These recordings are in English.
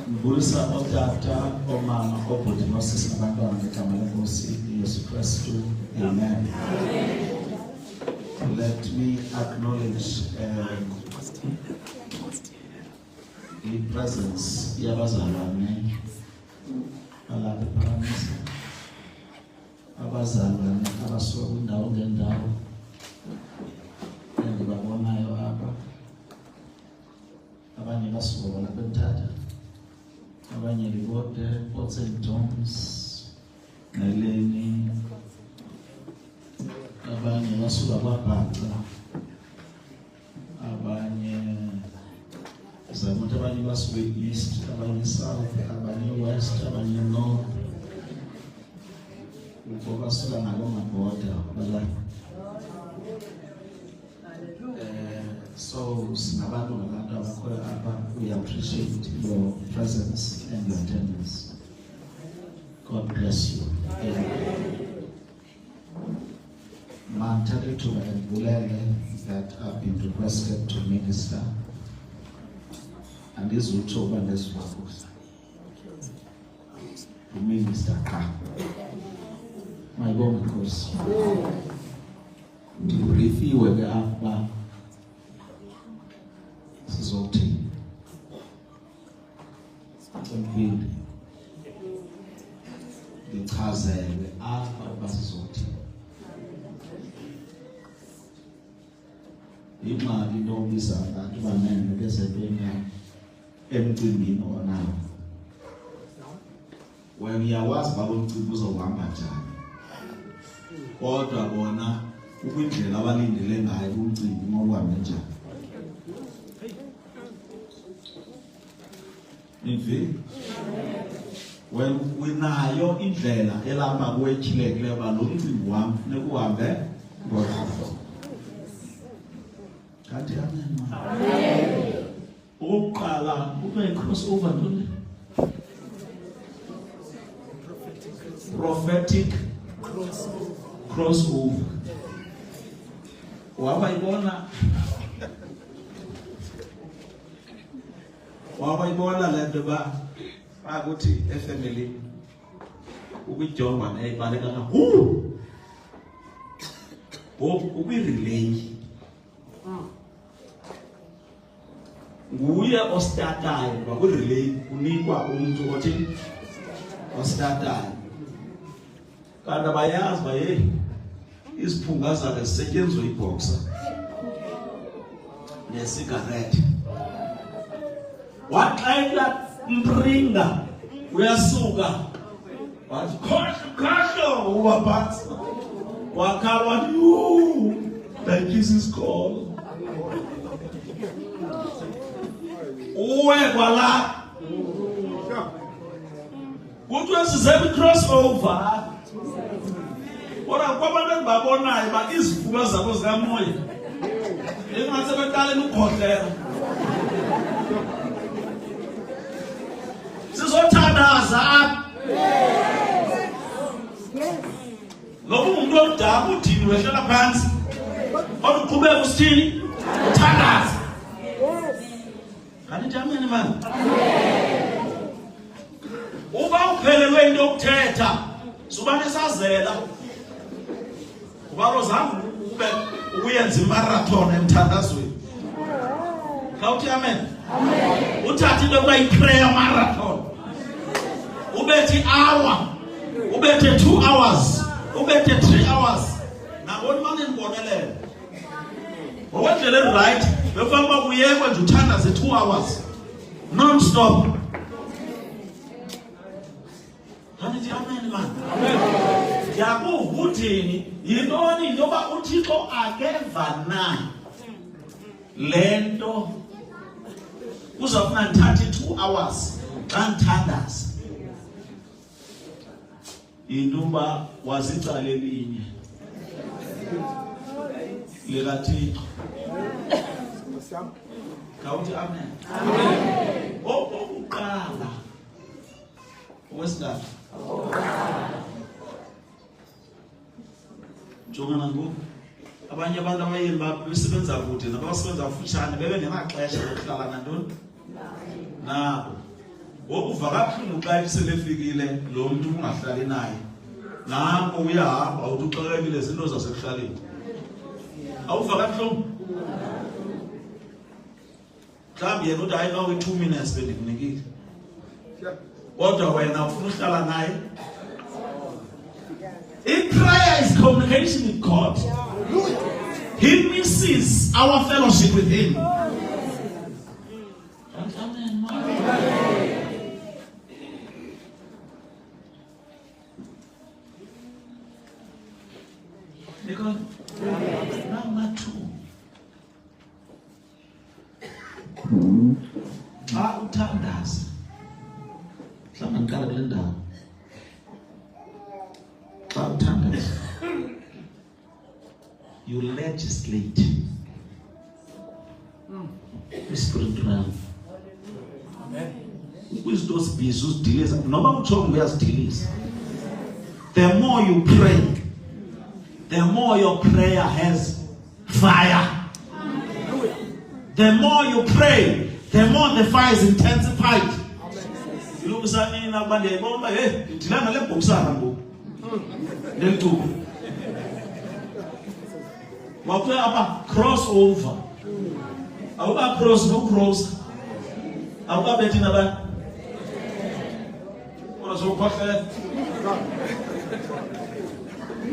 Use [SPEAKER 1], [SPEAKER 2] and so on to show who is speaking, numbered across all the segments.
[SPEAKER 1] Ngibulisa otata, omama, obhuti nosisi nabantwana ngegama lenkosi Yesu Kristu. Amen. Let me acknowledge the presence yabazalwane balapha ePhakamisa, abazalwane abasuka kwindawo ngendawo endibabonayo apha, abanye basuka lapha eMthatha, abanye Libode, Port St. John's, Neleni, abanye basuka kwaBhaca, abanye zamuthi, abanye basuka east, abanye south, abanye west, abanye north, ukho basuka ngalo maboda balapha. So sinabantu ngabantu abakhoyo apha. We appreciate your presence and your attendance. God bless you. Manthathu and Bulele that have been requested to minister. And this will show when this was to minister. My God, because to brief you where they are. Sizothi umphindi ngichazele apha basizothi imali nobisa abantu banene bezebenya emcimbini onawo wena uyawazi baba umcimbi uzohamba njani kodwa bona ukwindlela abalindele ngayo umcimbi mawuhambe njani. When we nayo indlela elamba kwechilekile ba lo mcimbi wami nekuhambe ngohamba. Kanti amen. Amen. Oqala ube crossover ntoni? Prophetic crossover. Wabayibona lento ba akuthi efamily ukujonga neyibaleka kakhulu ukwirelay nguye ostatayo bakwirelay unikwa umuntu othi ostatayo kanti abayazi baye isiphunga zakhe sisetyenzwe iboxer nesigarethi waxayela mpringa uyasuka wathi khosho ubaphatha wakhala wathi that Jesus call uwe kwala kuthiwe sizebe crossover ora kwabantu babonayo ba izifuba zabo zikamoya engathi beqale ukukhohlela sizothandaza ngoba umuntu omdala udini wehlala phansi oluqhubeka usithini uthandaza kanti amen man uba uphelelwe into yokuthetha suba nesazela kuba rozangu ube ukuyenza imarathon emthandazweni khawuthi amen uthathe into kuyiprayer marathon ubethe hour ubethe 2 hours ubethe 3 hours nabona manje ngibonelele ngokwendlela right befanele kuyekwe nje uthandaze 2 hours non stop. Kanti amen man amen yakuva uthini yintoni njengoba uThixo akeva na lento uzofuna ngithathe 2 hours xa ngithandaza induba wazicala elinye likaThixo khawuthi amen amen okokuqala okwesithathu jongana ngoku abanye abantu abayeni basebenza kude nabasebenza kufutshane bebe ngenaxesha lokuhlala nantoni nabo. Ngokuva kabuhlungu xa sebefikile lo muntu ungahlali naye. Nanko uyahamba awuthi uxelekile izinto zasekuhlaleni. Awuva kabuhlungu? Mhlawumbi yena uthi hayi nawe 2 minutes bendikunikile. Kodwa wena ufuna uhlala naye. In prayer is communication with God. He misses our fellowship with Him. Amen. Because number 2. Xa uthandaza. Mhlawumbe ndiqala kule ndawo. Xa uthandaza. You legislate. Spirit realm. Kwizinto zibiza uzidiliza noba uthongo uyazidiliza. The more you pray, the more your prayer has fire. The more you pray, the more the fire is intensified. Ilokhu sanina abantu yayibona ngidilana le boxana ngoku. Lentuku. Wakuya apa crossover. Awuba cross no cross. Awuba bethi naba. Ora zokhwela.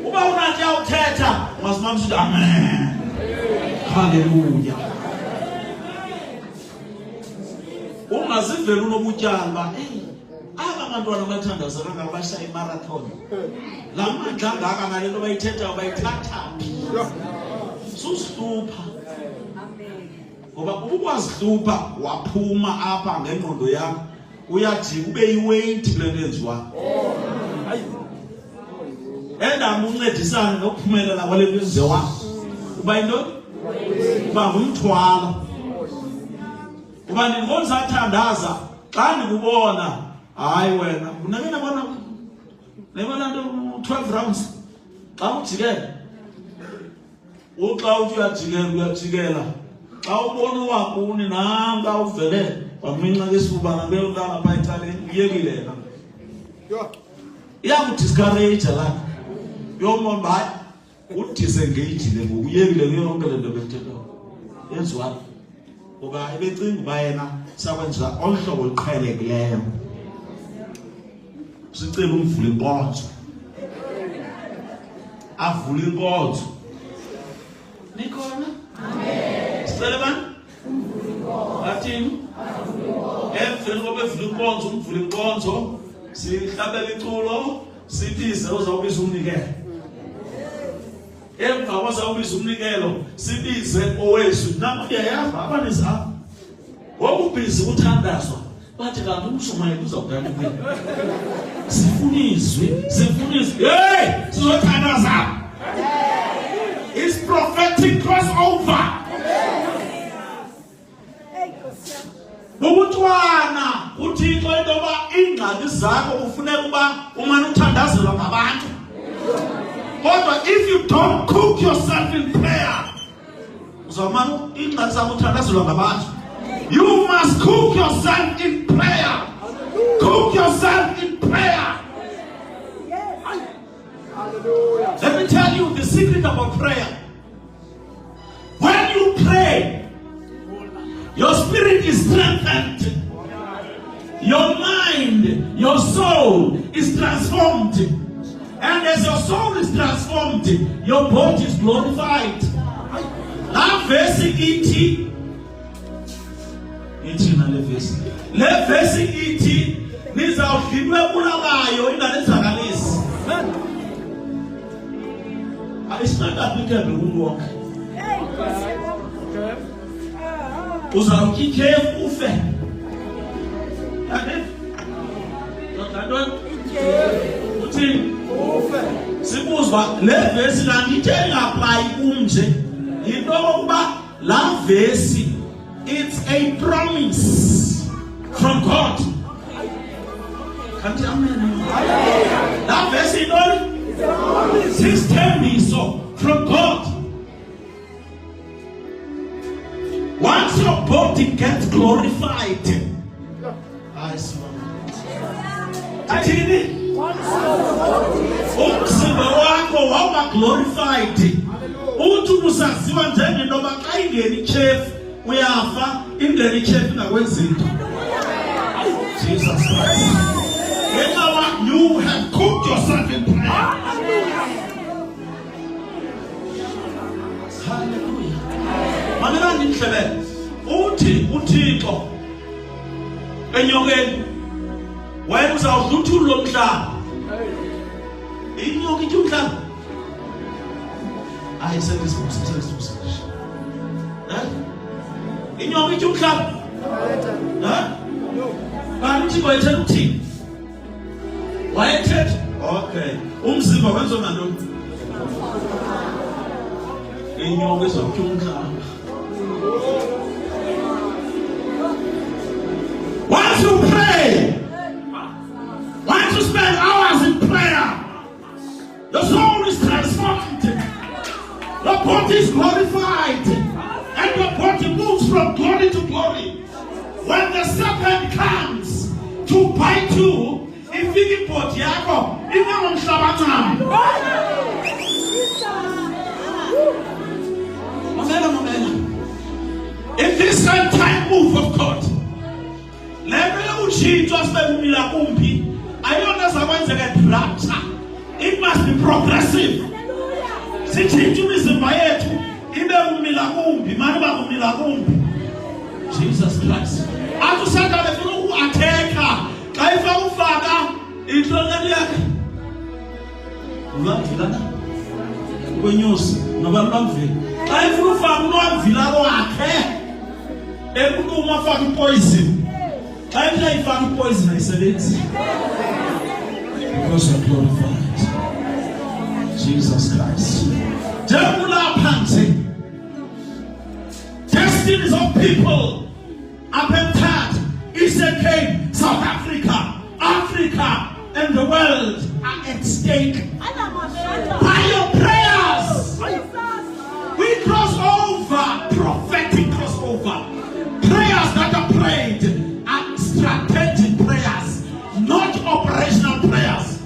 [SPEAKER 1] Uba unathi awuthetha, masimamsho amen. Hallelujah. Ungazivela unobutyamba, aba bantwana bathandaza ngabashaya imarathon. Lamandla angaka ngale nto bayithetha bayithatha. Susihlupha. Ngoba ukwazihlupha waphuma apha ngengqondo yakho uyajika ube yiweight lenenziwa. Endaba uncedisana nokuphumelela kwale nto wakho. Uba into? Uba ngumthwalo. Uba ndingonza athandaza xa ndikubona hayi wena unakena bona nebona nto 12 rounds xa ujikela uxa uthi uyajikela xa ubona wakuni nanga uvele waminxa ngesifuba ngabelo ntanga pha ecaleni uyekile yena iyakudiscourage la yomona hayi udisengagile ngoku uyekile kuyo yonke le nto bethetha yenziwayo ngoba ebecinga uba yena sakwenza olu hlobo luqhelekileyo. Sicela umvule inkonzo. Avule inkonzo. Nikhona? Amen. Sicela bani? Umvule inkonzo. Athini? Emveni koba evule inkonzo, umvule inkonzo, sihlabela iculo, sibize uzawubiza umnikelo. Emva kwazawubiza umnikelo, sibize owethu. Namuhla yayazi abaninzi apha. Ngokubhizi uthandazwa. Bathi kanti umshumayeli uzawudala kuye. Sifunizwe. Hey! Sizothandaza. It's prophetic crossover. Ubutwana uthixo into yoba ingxaki zakho kufuneka uba umane uthandazelwa ngabantu. But if you don't cook yourself in prayer, you must cook yourself in prayer. Cook yourself in prayer. Let me tell you the secret about prayer. When you pray, your spirit is strengthened. Your mind, your soul is transformed. And as your soul is transformed, your body is glorified. Now, verse 18. Le verse 18. Nizawudliwe kulalayo ingalenzakalisi. It's not applicable kumuntu wonke. Uzawukhiphe ufe. Yane? Ngantoni? Uthini? Sibuzwa le verse ngithe ngapply kumje into okuba la verse it's a promise from God. Can't you amen? That verse is a promise. System is so from God. Once your body gets glorified, I swear. Umzimba wakho waba glorified. Uthi usaziwa njengendoba xa ingeni chef uyafa ingeni chef ngakwenzinto. Jesus Christ. You have cooked yourself in prayer. Hallelujah. Mamela ndimhlebe. Uthi uThixo enyokeni wena uzawudluthula lo mhlaba. Inyoka ithi umhlaba. I said this was inyoka ithi umhlaba. Kanti kwethe uthini? Wayethethe? Okay. Umzimba wenza ngantoni? Inyoka izokutya umhlaba. Once you pray, once you spend hours in prayer, your soul is transformed, your body is glorified, and your body moves from glory to glory. When the serpent comes to bite you, if you body yako, even on Shabbat, in this time move of God, it must be progressive. Jesus Christ. I said that if you attack her, I found Father, it's not when you I flew from one villa. Every woman fucking poison. I like fucking poison, I said it. Because you're glorified. Jesus Christ. Jabula Panting. Destinies of people. Apentat, Eastern Cape, South Africa, Africa, and the world are at stake. By your prayers, we cross over, prophetic crossover. Prayers that are prayed are strategic prayers, not operational prayers.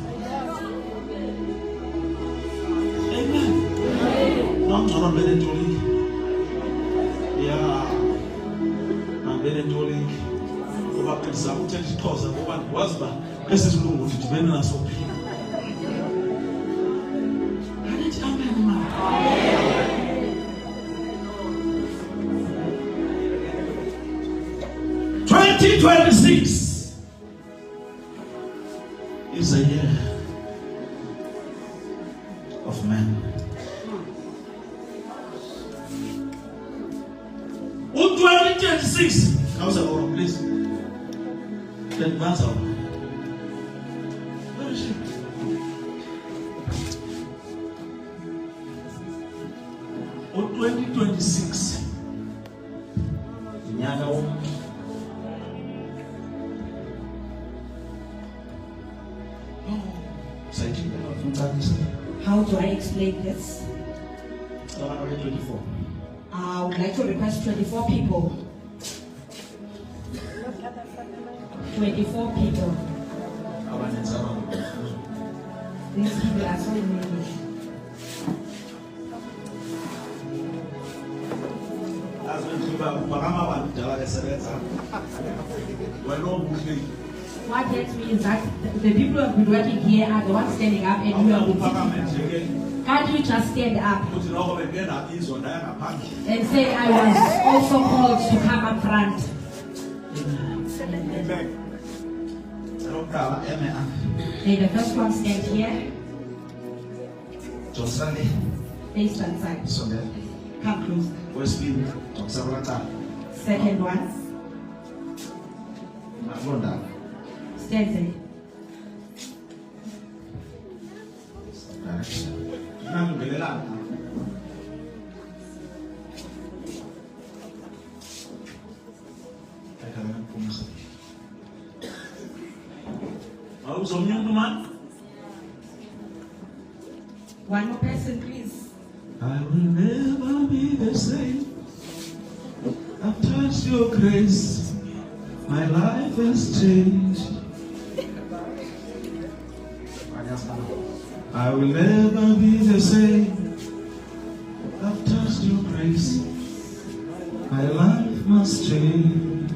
[SPEAKER 1] Amen. Not very doing. Yeah. I'm very doing. Over some church calls and one was but this is no to depend on us. 2026 is a year of man. 2026, how's that one, please? Advance out. Where is she? On 2026,
[SPEAKER 2] how do I explain this?
[SPEAKER 1] 24.
[SPEAKER 2] I would like to request 24 people. 24 people. These people are so many. What gets me is that the people who have been working here are the ones standing up and you are the Can't you just stand up and say, I was also called to come up front? May the first one stand here. Face one side. Come closer. Second one. Stand there. One more person, please.
[SPEAKER 1] I will never be the same. I've touched your grace. My life has changed. I will never be the same. I've touched your grace. My life must change.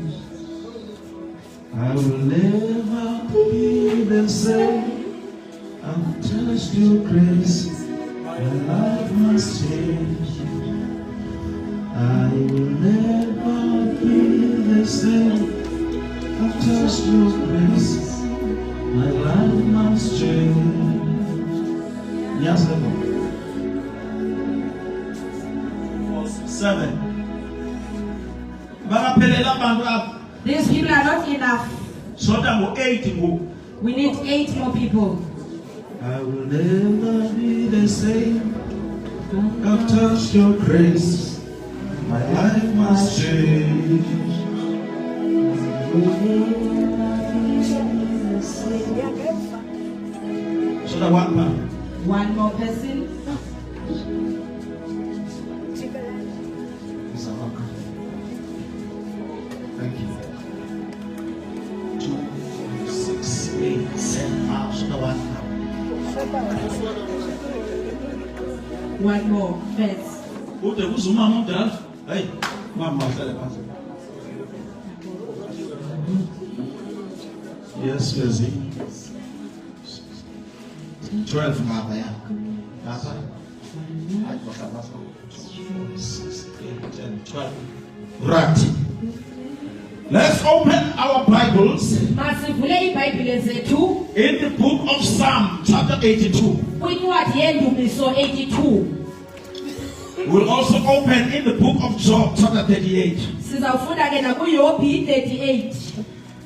[SPEAKER 1] I will never be the same. I've touched your grace. My life must change. I will never be the same. I've touched your grace. My life must change. Yes, 7.
[SPEAKER 2] These people are not enough.
[SPEAKER 1] So that 8 more.
[SPEAKER 2] We need 8 more people.
[SPEAKER 1] I will never be the same. I've touched your grace. My life must change. So that one man.
[SPEAKER 2] One more person.
[SPEAKER 1] Thank you. 2, 6, 8, 7. So that one man.
[SPEAKER 2] One more first.
[SPEAKER 1] Hey, one more. Yes, yes. 12 Papa. 6, 8, 10, 12. Right. Let's open our Bibles in the book of Psalm, chapter 82. We'll also open in the book of Job, chapter 38.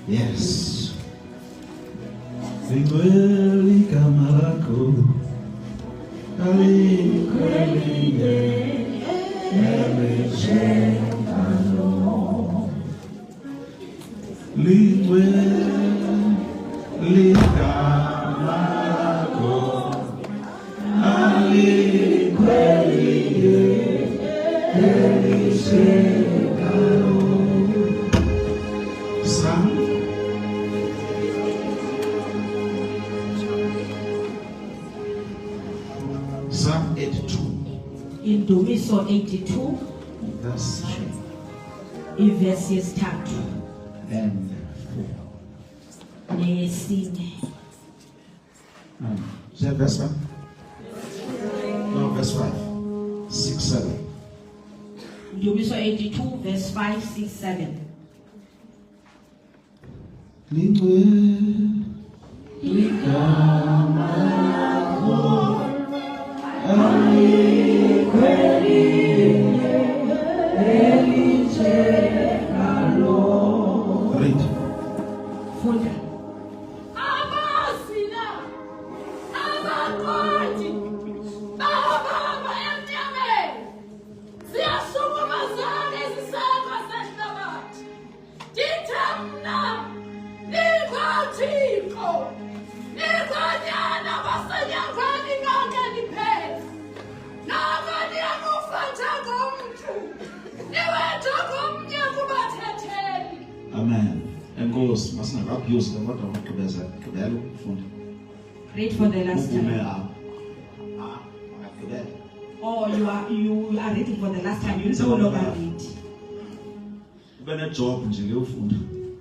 [SPEAKER 1] Yes. Psalm 82.
[SPEAKER 2] In Dumiso 82.
[SPEAKER 1] Verse 3.
[SPEAKER 2] Verses 3
[SPEAKER 1] and 4. Is that verse 1? No, verse 5. 6, 7.
[SPEAKER 2] Dumiso 82, verse 5, 6, 7.
[SPEAKER 1] Amen. And goes, must not abuse the water of
[SPEAKER 2] Read for the last time. Oh, you are reading for the last time. You no longer read.
[SPEAKER 1] When job nje ngiyofunda.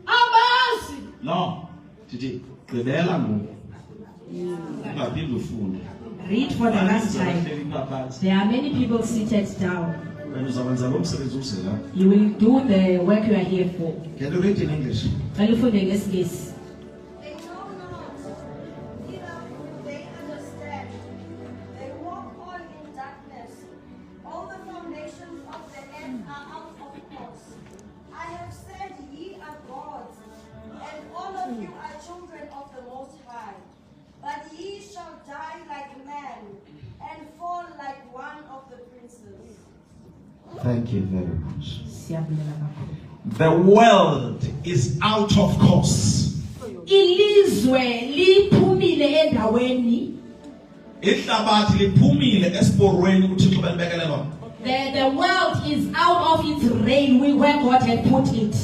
[SPEAKER 2] Abasi.
[SPEAKER 1] No. Titi, gqibela ngoku. Ungaphinde ufunde.
[SPEAKER 2] Read for the last time. There are many people seated down. You will do the work you are here for.
[SPEAKER 1] Can you read in English?
[SPEAKER 2] Can you find English, please?
[SPEAKER 3] They know not, neither they understand. They walk on in darkness. All the foundations of the earth are out of course. I have said, ye are gods, and all of you are children of the Most High. But ye shall die like men, and fall like one of the princes.
[SPEAKER 1] Thank you very much. The world is out of course.
[SPEAKER 2] Ilizwe liphumile endaweni.
[SPEAKER 1] Ihlabathi liphumile esporweni uThixo belibekele lona.
[SPEAKER 2] The world is out of its reign where God had put it.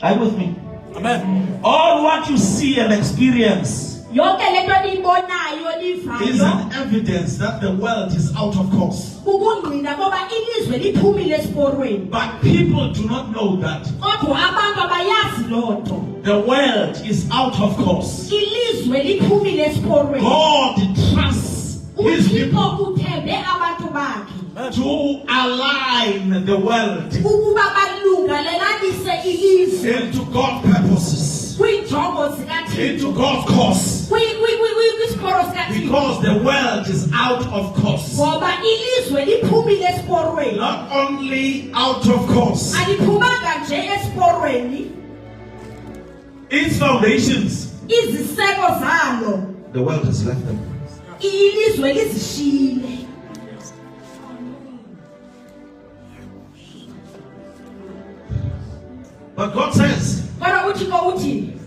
[SPEAKER 1] Are you with me?
[SPEAKER 4] Amen.
[SPEAKER 1] All what you see and experience
[SPEAKER 2] Yonke le nto niyibonayo
[SPEAKER 1] is
[SPEAKER 2] nivayo
[SPEAKER 1] an evidence that the world is out of course.
[SPEAKER 2] kukungqina ngoba ilizwe liphumile esiporweni.
[SPEAKER 1] But people do not know that
[SPEAKER 2] Kodwa abantu abayazi loo nto.
[SPEAKER 1] the world is out of course.
[SPEAKER 2] Ilizwe liphumile esiporweni.
[SPEAKER 1] God trusts his
[SPEAKER 2] uThixo
[SPEAKER 1] people
[SPEAKER 2] uthembe abantu bakhe
[SPEAKER 1] to align the world
[SPEAKER 2] ukuba balungelelanise ilizwe
[SPEAKER 1] into God's purposes,
[SPEAKER 2] kwiinjongo zikaThixo,
[SPEAKER 1] into God's course,
[SPEAKER 2] kwisporo sikaThixo.
[SPEAKER 1] because the world is out of course.
[SPEAKER 2] Ngoba ilizwe liphumile esiporweni.
[SPEAKER 1] Not only out of course,
[SPEAKER 2] Aliphumanga nje esiporweni,
[SPEAKER 1] its foundations,
[SPEAKER 2] iziseko zalo
[SPEAKER 1] the world has left them.
[SPEAKER 2] ilizwe lizishiyile.
[SPEAKER 1] But God says,
[SPEAKER 2] Kodwa uThixo uthi,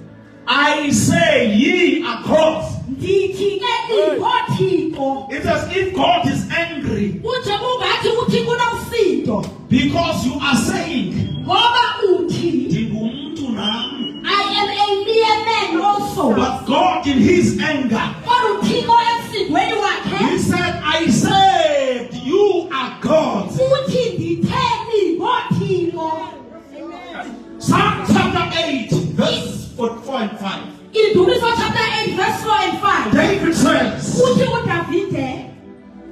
[SPEAKER 1] I say ye are cross.
[SPEAKER 2] ndithi ke ngoThixo.
[SPEAKER 1] It's as if God is angry
[SPEAKER 2] Kuje kungathi uThixo unomsindo
[SPEAKER 1] because you are saying,
[SPEAKER 2] ngoba uthi
[SPEAKER 1] "Ndingumuntu nami."
[SPEAKER 2] I am a mere man also.
[SPEAKER 1] But God in his anger,
[SPEAKER 2] Kodwa uThixo emsindweni wakhe
[SPEAKER 1] he said, I said you are gods.
[SPEAKER 2] uthi nditheni ngoThixo.
[SPEAKER 1] Psalm chapter 8, verse 4 and 5.
[SPEAKER 2] Indumiso chapter 8 verse 4 and 5.
[SPEAKER 1] David says,
[SPEAKER 2] Uthi uDavide,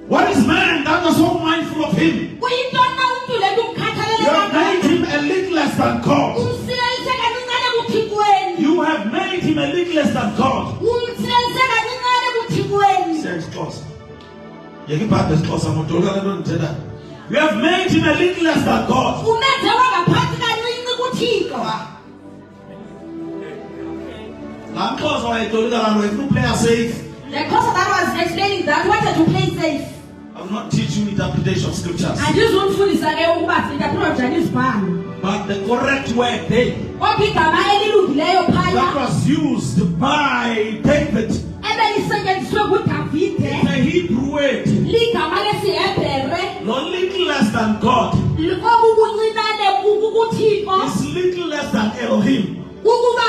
[SPEAKER 1] what is man that is so mindful of him?
[SPEAKER 2] uyintona umuntu le
[SPEAKER 1] You
[SPEAKER 2] kumkhathalele
[SPEAKER 1] have made
[SPEAKER 2] kangaka.
[SPEAKER 1] him a little less than God.
[SPEAKER 2] Umsilalise kancane kuThixweni.
[SPEAKER 1] You have made him a little less than God.
[SPEAKER 2] Umsilalise kancane kuThixweni.
[SPEAKER 1] Says Xhosa. Yekiphathe Xhosa modola le nto ndithetha. You have made him a little less than God.
[SPEAKER 2] Umenze wangaphansi kancinci kuThixo.
[SPEAKER 1] Laa Xhosa wayetolika laa nto efuna uplaya safe.
[SPEAKER 2] The course that was explaining that wanted to play safe.
[SPEAKER 1] I will not teach you interpretation of scriptures.
[SPEAKER 2] Andizumfundisa ke ukuba sintaphula njani izibhalo.
[SPEAKER 1] But the correct word there
[SPEAKER 2] Kodwa igama elilungileyo
[SPEAKER 1] that
[SPEAKER 2] phaya
[SPEAKER 1] was used by David is
[SPEAKER 2] ebelisetyenziswe nguDavide
[SPEAKER 1] a Hebrew word.
[SPEAKER 2] ligama lesiHebhere
[SPEAKER 1] Not little less than God.
[SPEAKER 2] obubuncinane kuThixo
[SPEAKER 1] It's little less than Elohim.
[SPEAKER 2] ukuba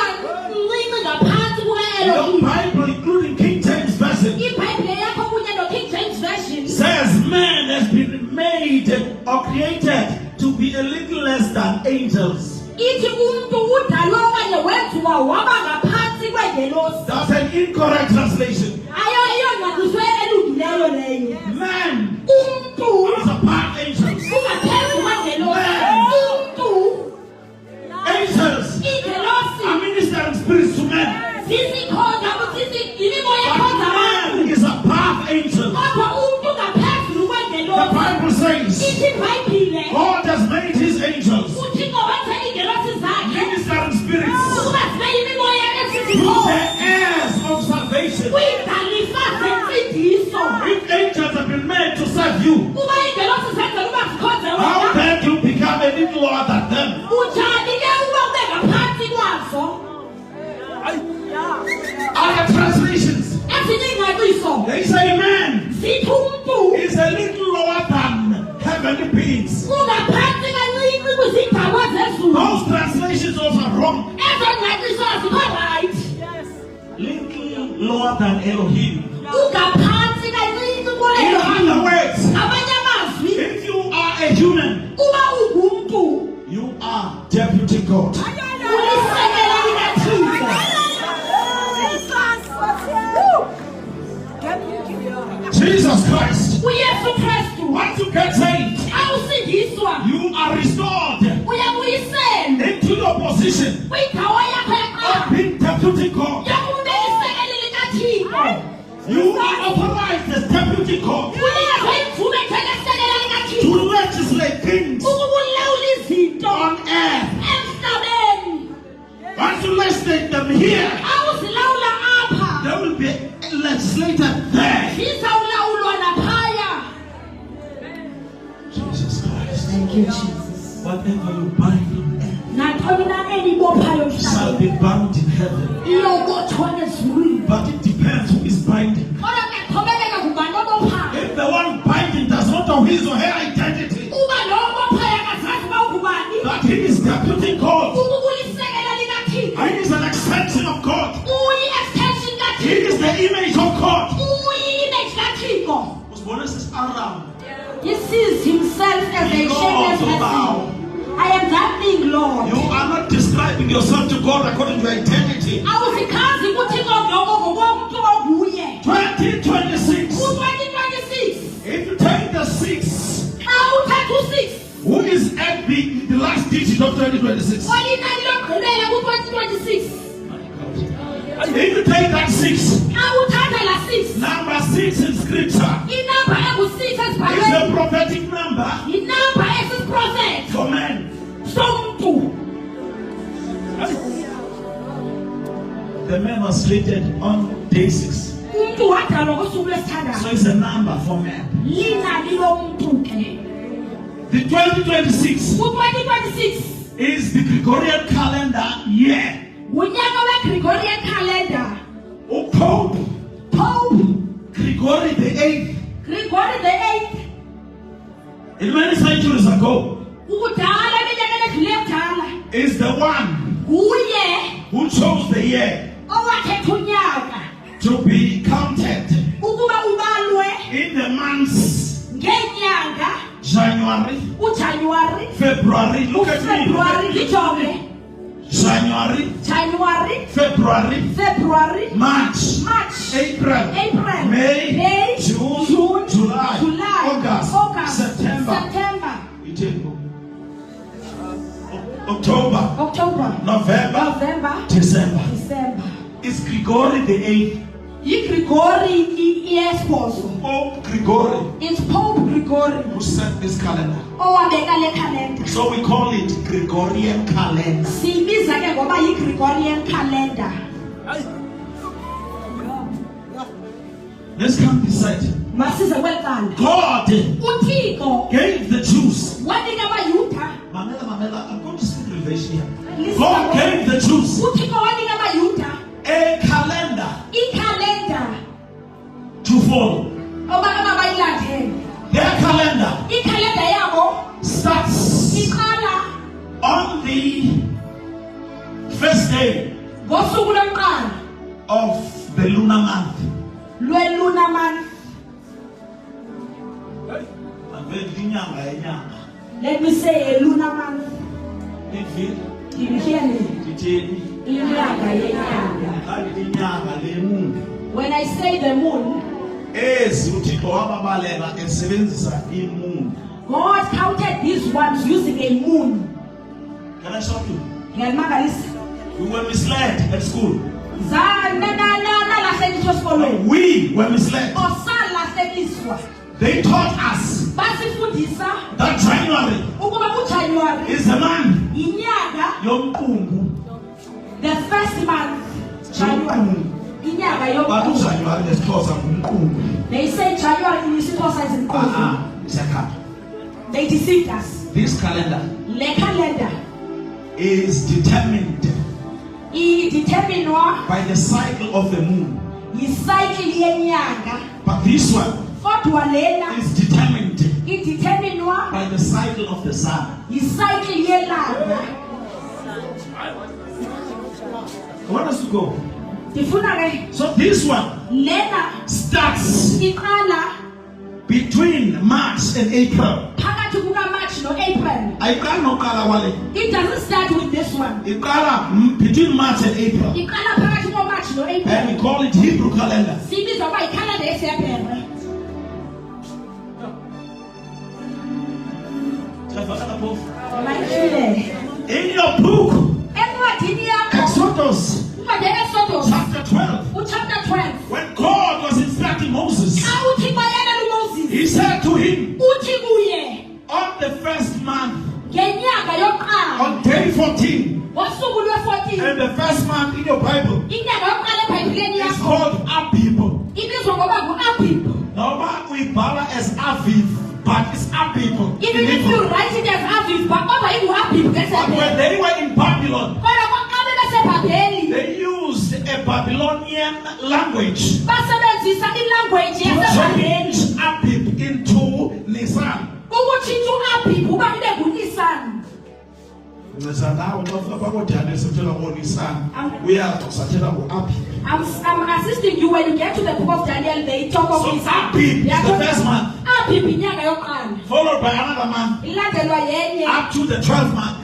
[SPEAKER 2] mncinci ngaphansi
[SPEAKER 1] Your
[SPEAKER 2] kukaElohim.
[SPEAKER 1] Bible, including King James Version,
[SPEAKER 2] iBhayibhile yakho kunye noKing James Version
[SPEAKER 1] says man has been made or created to be a little less than angels.
[SPEAKER 2] ithi umuntu udalwe okanye wenziwa waba ngaphansi kwengelosi.
[SPEAKER 1] That's an incorrect translation.
[SPEAKER 2] Ayo iyongcaciso elungileyo leyo.
[SPEAKER 1] Man
[SPEAKER 2] Umuntu
[SPEAKER 1] is above angels.
[SPEAKER 2] ungaphezu kwengelosi. Umuntu
[SPEAKER 1] Angels
[SPEAKER 2] ingelosi
[SPEAKER 1] are ministering spirits to men.
[SPEAKER 2] zisikhonza imimoya
[SPEAKER 1] But
[SPEAKER 2] ekhonza
[SPEAKER 1] man
[SPEAKER 2] abantu.
[SPEAKER 1] is above angels.
[SPEAKER 2] Kodwa umuntu ngaphezulu
[SPEAKER 1] The
[SPEAKER 2] kwengelosi.
[SPEAKER 1] Bible says
[SPEAKER 2] Ithi iBhayibhile
[SPEAKER 1] God has made his angels
[SPEAKER 2] uThixo wenze iingelosi zakhe
[SPEAKER 1] ministering spirits
[SPEAKER 2] ukuba zibe yimimoya
[SPEAKER 1] to
[SPEAKER 2] esisikhonza
[SPEAKER 1] the heirs of salvation.
[SPEAKER 2] kwiindlalifa zentsidiso.
[SPEAKER 1] If angels have been made to serve you,
[SPEAKER 2] Kuba iingelosi zenzelwe uba zikhonze
[SPEAKER 1] how
[SPEAKER 2] wena,
[SPEAKER 1] then you become a little lower than them?
[SPEAKER 2] unjani ke uba ube ngaphansi kwazo?
[SPEAKER 1] Other translations,
[SPEAKER 2] Ezinye iingcaciso
[SPEAKER 1] they say man
[SPEAKER 2] zithi umuntu
[SPEAKER 1] is a little lower than heavenly beings.
[SPEAKER 2] ungaphansi kancinci kwizigaba zezulu.
[SPEAKER 1] Those translations also are wrong.
[SPEAKER 2] Ezo ngcaciso azikho right.
[SPEAKER 1] Little lower than Elohim.
[SPEAKER 2] Ungaphansi kancinci
[SPEAKER 1] In
[SPEAKER 2] kwe-Elohim.
[SPEAKER 1] other words,
[SPEAKER 2] Ngamanye amazwi,
[SPEAKER 1] if you are a human,
[SPEAKER 2] uba ungumntu
[SPEAKER 1] you are deputy God.
[SPEAKER 2] ulisekela likaThixo.
[SPEAKER 1] Jesus Christ.
[SPEAKER 2] uYesu Kristu
[SPEAKER 1] Once you get saved,
[SPEAKER 2] xa usindiswa
[SPEAKER 1] you are restored
[SPEAKER 2] uyabuyiselwa
[SPEAKER 1] into your position
[SPEAKER 2] kwindawo yakho
[SPEAKER 1] of
[SPEAKER 2] yaqala
[SPEAKER 1] being deputy God.
[SPEAKER 2] yokuba lisekeli likaThixo.
[SPEAKER 1] You are authorized as deputy God
[SPEAKER 2] Unikezwe imvume njengesisekela
[SPEAKER 1] to
[SPEAKER 2] likaThixo
[SPEAKER 1] legislate things
[SPEAKER 2] ukuba ulawule izinto
[SPEAKER 1] on earth.
[SPEAKER 2] emhlabeni.
[SPEAKER 1] Once you legislate them here,
[SPEAKER 2] Xa uzilawula apha
[SPEAKER 1] they will be legislated there.
[SPEAKER 2] zizawulawulwa naphaya.
[SPEAKER 1] Jesus Christ.
[SPEAKER 2] Thank you, Jesus.
[SPEAKER 1] Whatever you bind on earth
[SPEAKER 2] Nantoni na elibophayo
[SPEAKER 1] shall
[SPEAKER 2] emhlabeni
[SPEAKER 1] be bound in heaven.
[SPEAKER 2] iyobotshwa ezulwini.
[SPEAKER 1] But it depends who is binding.
[SPEAKER 2] Kodwa kuxhomekeka ngubani obophayo.
[SPEAKER 1] If the one binding does not know his or her identity,
[SPEAKER 2] uba lo bophaya akazazi uba ungubani,
[SPEAKER 1] that he is deputy God,
[SPEAKER 2] ukulisekela likaThixo,
[SPEAKER 1] he is an extension of God,
[SPEAKER 2] uyi-extension
[SPEAKER 1] he
[SPEAKER 2] kaThixo,
[SPEAKER 1] is the image of God.
[SPEAKER 2] uyi-image kaThixo.
[SPEAKER 1] He
[SPEAKER 2] He sees himself as a shameless person. I am that thing, Lord.
[SPEAKER 1] You are not describing yourself to God according to your identity. 2026.
[SPEAKER 2] 2026.
[SPEAKER 1] If you take the 6, who is at the last digit of 2026? If you take that 6, number 6 in scripture is a prophetic number for men. The man was created on day 6. So it's a number for men. The 2026 is the Gregorian calendar year. Pope Gregory the 8th. In many centuries ago, is the one who chose the year to be counted in the months January, February. Look at me. January, February, March, April, May, June, July, August, September, October, November, December. It's Gregory the 8th. Pope Gregory.
[SPEAKER 2] It's Pope Gregory
[SPEAKER 1] Who set this calendar. So we call it Gregorian calendar.
[SPEAKER 2] Gregorian calendar.
[SPEAKER 1] Let's come beside. God gave the Jews. Mamela, I'm going to speak revelation here. God gave the Jews a calendar to follow. Their calendar starts on the first day of the lunar month.
[SPEAKER 2] Let me say a lunar month. When I say the moon, God counted these ones using a moon.
[SPEAKER 1] Can I shock you?
[SPEAKER 2] We
[SPEAKER 1] were misled at school. We were misled. They taught us that January is the month.
[SPEAKER 2] The first month, January. They say January is
[SPEAKER 1] a cut.
[SPEAKER 2] They deceived us.
[SPEAKER 1] This calendar is determined by the cycle of the moon. But this one is determined by the cycle of the sun. I want us to go. So this one starts between March and April.
[SPEAKER 2] It doesn't start with this one.
[SPEAKER 1] Between March and April. And we call it Hebrew calendar. In your book, Exodus chapter 12, when God was instructing Moses, he said to him, on the first month, on day 14, and the first month in your Bible is called Abib. Now we bala as Aviv, but it's Abib.
[SPEAKER 2] Even if you write it as Aviv, but
[SPEAKER 1] when they were in Babylon, they used a Babylonian language to change Abib into Nisan. Uneza nawe nofuna bakodana esithola ngonisana. Uyazi usathela ngoApi.
[SPEAKER 2] I'm assisting you when you get to the book of Daniel. They talk of
[SPEAKER 1] So
[SPEAKER 2] his
[SPEAKER 1] Abib is the first man.
[SPEAKER 2] Abib inyanga yokuqala.
[SPEAKER 1] Followed by another man.
[SPEAKER 2] Ilandelwa yenye.
[SPEAKER 1] Up to the 12th man.